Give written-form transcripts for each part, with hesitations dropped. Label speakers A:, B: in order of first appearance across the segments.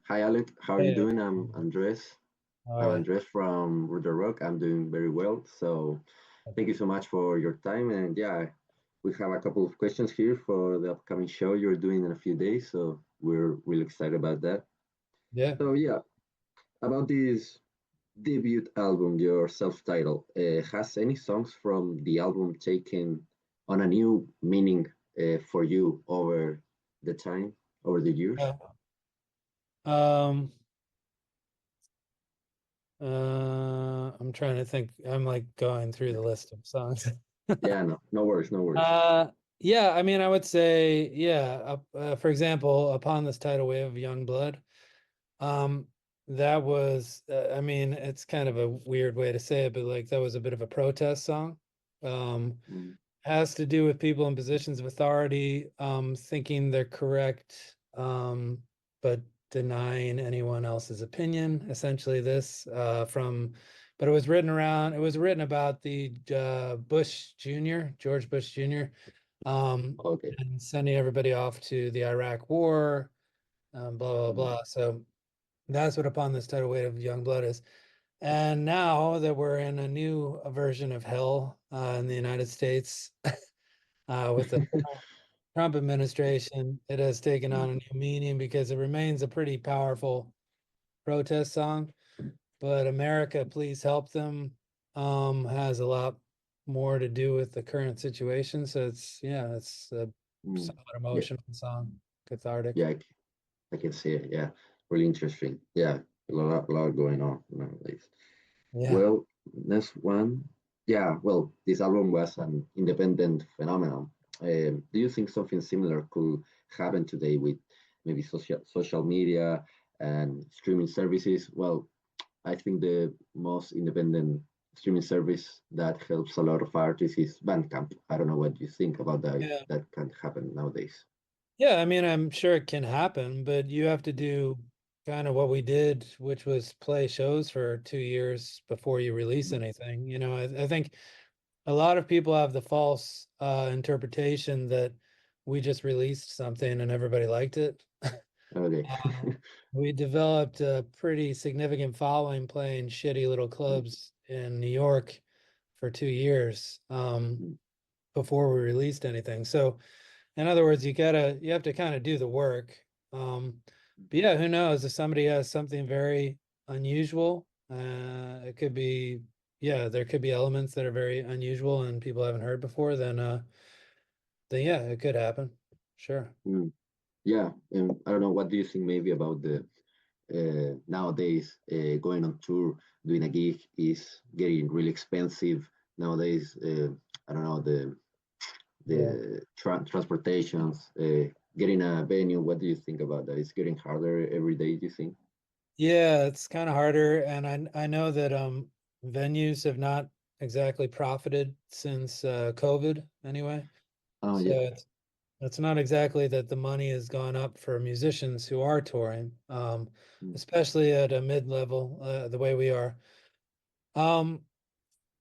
A: Hi Alec, how are you
B: Hey,
A: doing? I'm Andres.
B: all
A: I'm
B: right.
A: Andres from Ruta. I'm doing very well. So thank you so much for your time. And yeah, we have a couple of questions here for the upcoming show you're doing in a few days. So we're really excited about that.
B: Yeah.
A: So yeah, about this debut album, your self-titled, has any songs from the album taken on a new meaning for you over the time, over the years?
B: Uh, um, I'm trying to think. I'm like going through the list of songs.
A: Yeah, no, no worries, no worries.
B: Yeah, I mean, I would say, yeah, for example, Upon This Tidal Wave of Young Blood. Um, that was, I mean, it's kind of a weird way to say it, but like that was a bit of a protest song. Um,
A: Mm,
B: has to do with people in positions of authority, thinking they're correct, but denying anyone else's opinion. Essentially, but it was written about the Bush Jr., George Bush Jr.,
A: okay.
B: and sending everybody off to the Iraq War, blah, blah,
A: Mm.
B: blah. So that's what Upon This Tidal Weight of Young Blood is. And now that we're in a new version of hell in the United States, with the Trump administration, it has taken on a new meaning because it remains a pretty powerful protest song. But America, Please Help Them, has a lot more to do with the current situation. So it's a
A: Mm.
B: somewhat
A: Yeah,
B: emotional song,
A: yeah,
B: cathartic.
A: I can see it. Yeah, really interesting. Yeah, a lot going on nowadays.
B: Yeah.
A: Well, next one. Yeah, well, this album was an independent phenomenon. Do you think something similar could happen today with maybe social media and streaming services? Well, I think the most independent streaming service that helps a lot of artists is Bandcamp. I don't know what you think about that, if
B: Yeah.
A: that can happen nowadays.
B: Yeah, I mean, I'm sure it can happen, but you have to do kind of what we did, which was play shows for 2 years before you release anything. I think a lot of people have the false interpretation that we just released something and everybody liked it.
A: Okay.
B: We developed a pretty significant following playing shitty little clubs in New York for 2 years before we released anything. So, in other words, you have to kind of do the work. But yeah, who knows if somebody has something very unusual, it could be, yeah, there could be elements that are very unusual and people haven't heard before, then yeah, it could happen. Sure.
A: Mm. Yeah, and I don't know. What do you think maybe about the nowadays going on tour, doing a gig is getting really expensive nowadays. I don't know
B: Yeah.
A: the transportations, getting a venue. What do you think about that? It's getting harder every day. Do you think?
B: Yeah, it's kind of harder, and I know that venues have not exactly profited since COVID anyway.
A: Oh
B: So
A: yeah.
B: it's not exactly that the money has gone up for musicians who are touring,
A: Mm.
B: especially at a mid-level, the way we are. Um,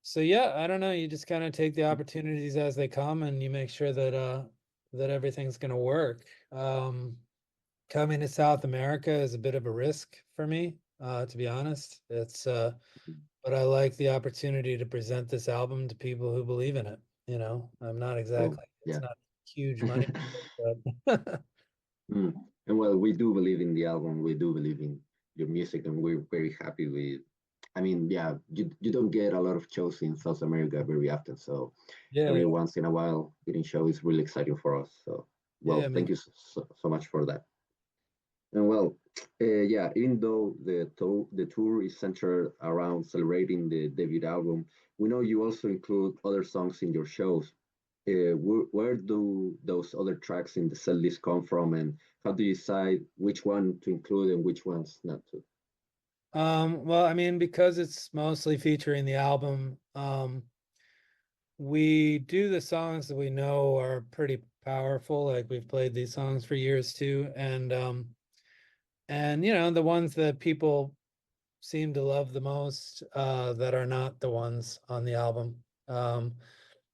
B: so yeah, I don't know. You just kind of take the opportunities as they come, and you make sure that everything's going to work. Coming to South America is a bit of a risk for me, to be honest. But I like the opportunity to present this album to people who believe in it. I'm not
A: Oh
B: exactly, it's
A: yeah.
B: not huge money, but
A: Mm. And well, we do believe in the album. We do believe in your music, and we're very happy with. I mean, yeah, you don't get a lot of shows in South America very often, so
B: yeah,
A: every once in a while, getting show is really exciting for us. So, well,
B: yeah, I
A: thank
B: mean,
A: you so much for that. And well, yeah, even though the tour is centered around celebrating the debut album, we know you also include other songs in your shows. Where do those other tracks in the set list come from, and how do you decide which one to include and which ones not to?
B: well, I mean, because it's mostly featuring the album, we do the songs that we know are pretty powerful. Like we've played these songs for years too, and the ones that people seem to love the most, that are not the ones on the album.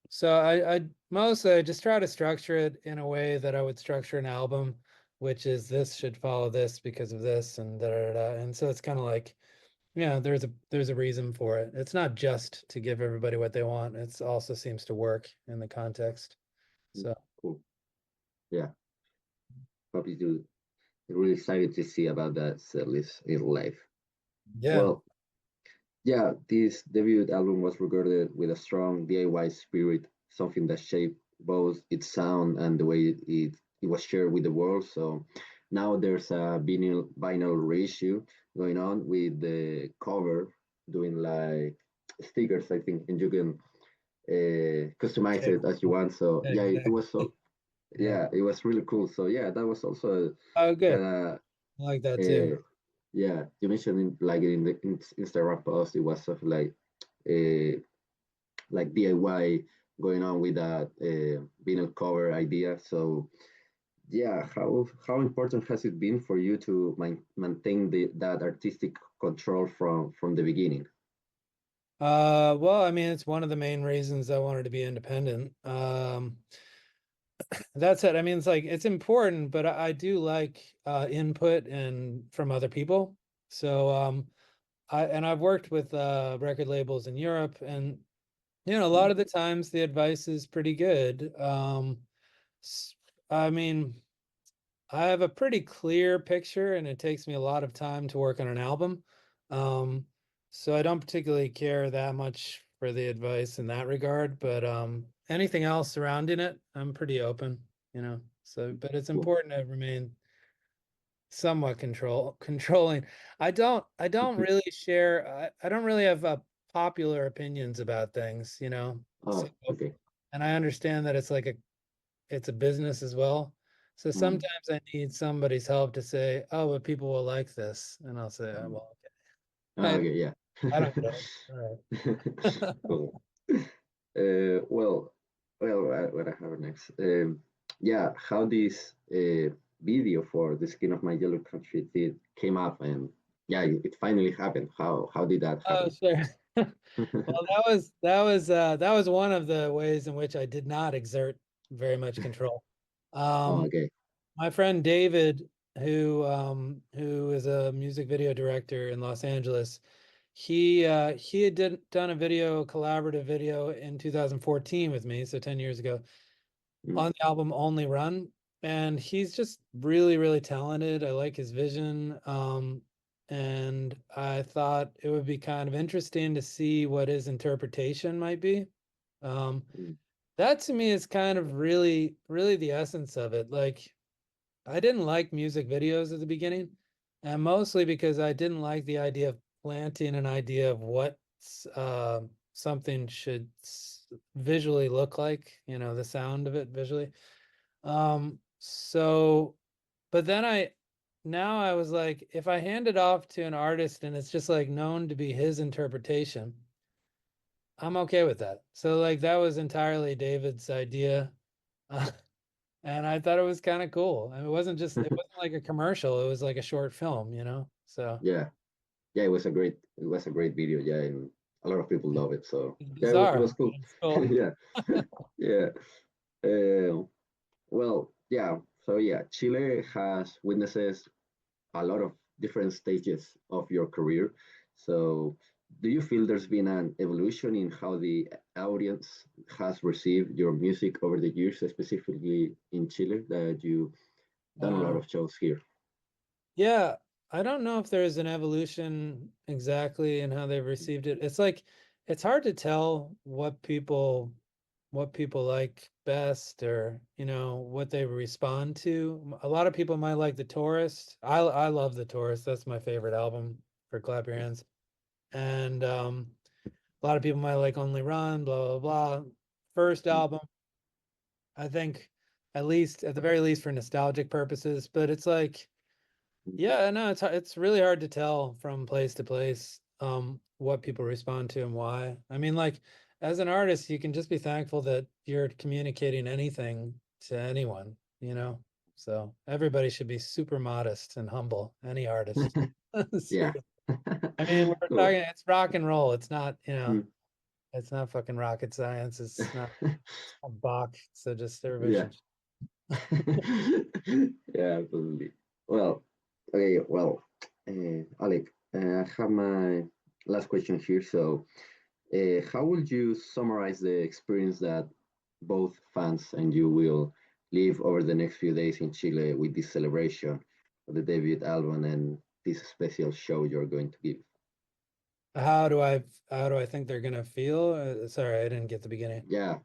B: So I mostly I just try to structure it in a way that I would structure an album. which is this should follow this because of this and da da da. And so it's kind of like, yeah, there's a reason for it. It's not just to give everybody what they want. It's also seems to work in the context. So
A: Cool. Yeah, probably do. Really excited to see about that set list in life.
B: yeah.
A: Well, yeah, this debut album was recorded with a strong DIY spirit, something that shaped both its sound and the way it was shared with the world. So now there's a vinyl reissue going on with the cover doing like stickers, I think, and you can customize
B: Okay,
A: it as you want. So yeah, it
B: exactly.
A: was so
B: Yeah.
A: yeah, it was really cool. So yeah, that was also
B: Oh, good.
A: kind of
B: I like that too.
A: uh, yeah, you mentioned like in the Instagram post, it was sort of uh, like DIY going on with that vinyl cover idea. So yeah, how important has it been for you to maintain that artistic control from the beginning?
B: Well, I mean, it's one of the main reasons I wanted to be independent. That's it. I mean, it's like it's important, but I do like input and from other people. So I've worked with record labels in Europe, and a lot of the times the advice is pretty good. s- I mean, I have a pretty clear picture, and it takes me a lot of time to work on an album. Um, so I don't particularly care that much for the advice in that regard, but anything else surrounding it, I'm pretty open. So, but it's
A: Cool.
B: important to remain somewhat controlling. I don't really share, I don't really have popular opinions about things. So,
A: Oh, okay.
B: and I understand that it's a business as well. So
A: Mm.
B: sometimes I need somebody's help to say, "Oh, but people will like this," and I'll say, "Oh,
A: Mm.
B: well,
A: Oh,
B: okay,
A: okay, yeah.
B: I don't get it." All right.
A: Cool. Well, what I have next? Yeah, how this video for the Skin of My Yellow Country did came up, and yeah, it finally happened. How did that
B: Oh,
A: happen?
B: sure. Well, that was one of the ways in which I did not exert very much control.
A: Oh,
B: Um,
A: okay.
B: my friend David, who is a music video director in Los Angeles, he had done a collaborative video in 2014 with me, so 10 years ago,
A: Mm,
B: on the album Only Run. And he's just really, really talented. I like his vision. And I thought it would be kind of interesting to see what his interpretation might be. Um,
A: mm,
B: that to me is kind of really, really the essence of it. Like, I didn't like music videos at the beginning, and mostly because I didn't like the idea of planting an idea of what something should visually look like, the sound of it visually. So, but then now I was like, if I hand it off to an artist and it's just like known to be his interpretation, I'm okay with that. So like that was entirely David's idea. And I thought it was kind of cool. I mean, it wasn't like a commercial. It was like a short film. So
A: yeah, yeah. It was a great video. Yeah, and a lot of people love it. So
B: it's
A: yeah, it
B: bizarre,
A: was cool.
B: but it's cool.
A: Yeah, yeah. Uh, well, yeah. So yeah, Chile has witnesses a lot of different stages of your career. So, do you feel there's been an evolution in how the audience has received your music over the years, specifically in Chile, that you've done a lot
B: Uh,
A: of shows here?
B: yeah, I don't know if there's an evolution exactly in how they've received it. It's like it's hard to tell what people like best, or what they respond to. A lot of people might like The Tourist. I love The Tourist. That's my favorite album for Clap Your Hands. And a lot of people might like Only Run, blah blah blah. First
A: Mm,
B: album, I think, at the very least for nostalgic purposes, but it's like,
A: mm,
B: yeah, no, it's really hard to tell from place to place what people respond to and why. I mean, like, as an artist, you can just be thankful that you're communicating anything to anyone. So everybody should be super modest and humble, any artist.
A: yeah.
B: Seriously. I mean, we're
A: Cool.
B: talking, it's rock and roll. It's not,
A: Mm.
B: it's not fucking rocket science. It's not Bach. So just everybody
A: Yeah.
B: should.
A: Yeah, absolutely. Well, okay, well, Alec, I have my last question here. So, how would you summarize the experience that both fans and you will live over the next few days in Chile with this celebration of the debut album and this special show you're going to give?
B: How do I think they're gonna feel? Sorry, I didn't get the beginning.
A: Yeah,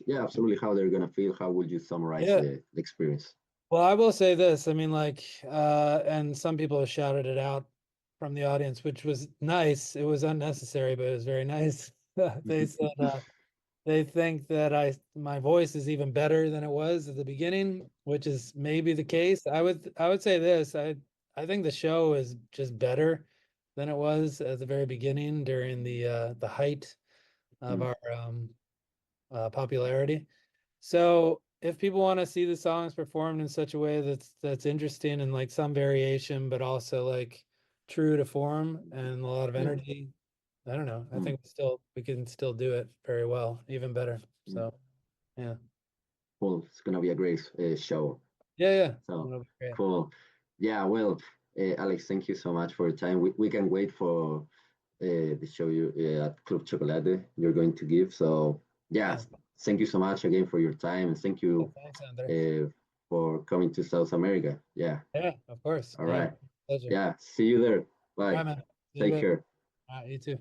A: yeah, absolutely. How they're gonna feel? How would you summarize
B: Yeah.
A: the experience?
B: Well, I will say this. I mean, like, and some people have shouted it out from the audience, which was nice. It was unnecessary, but it was very nice. They said they think that my voice is even better than it was at the beginning, which is maybe the case. I would say this. I think the show is just better than it was at the very beginning during the height of
A: Mm,
B: our popularity. So if people want to see the songs performed in such a way that's interesting and like some variation, but also like true to form and a lot of
A: yeah.
B: energy, I don't know. I
A: Mm,
B: think we can still do it very well, even better.
A: mm.
B: So yeah.
A: Well, it's gonna be a great show.
B: Yeah, yeah.
A: So
B: That'll be great.
A: cool. Yeah, well, Alex, thank you so much for your time. We can wait for the show you at Club Chocolate you're going to give. So yeah,
B: Yeah.
A: thank you so much again for your time and thank
B: Yeah,
A: you
B: thanks, Andres.
A: uh, for coming to South America. Yeah.
B: Yeah, of course.
A: All
B: Yeah.
A: right.
B: Pleasure.
A: Yeah. See you there.
B: All right,
A: Bye.
B: man. See you in a
A: Take
B: bit.
A: care.
B: All right, you too.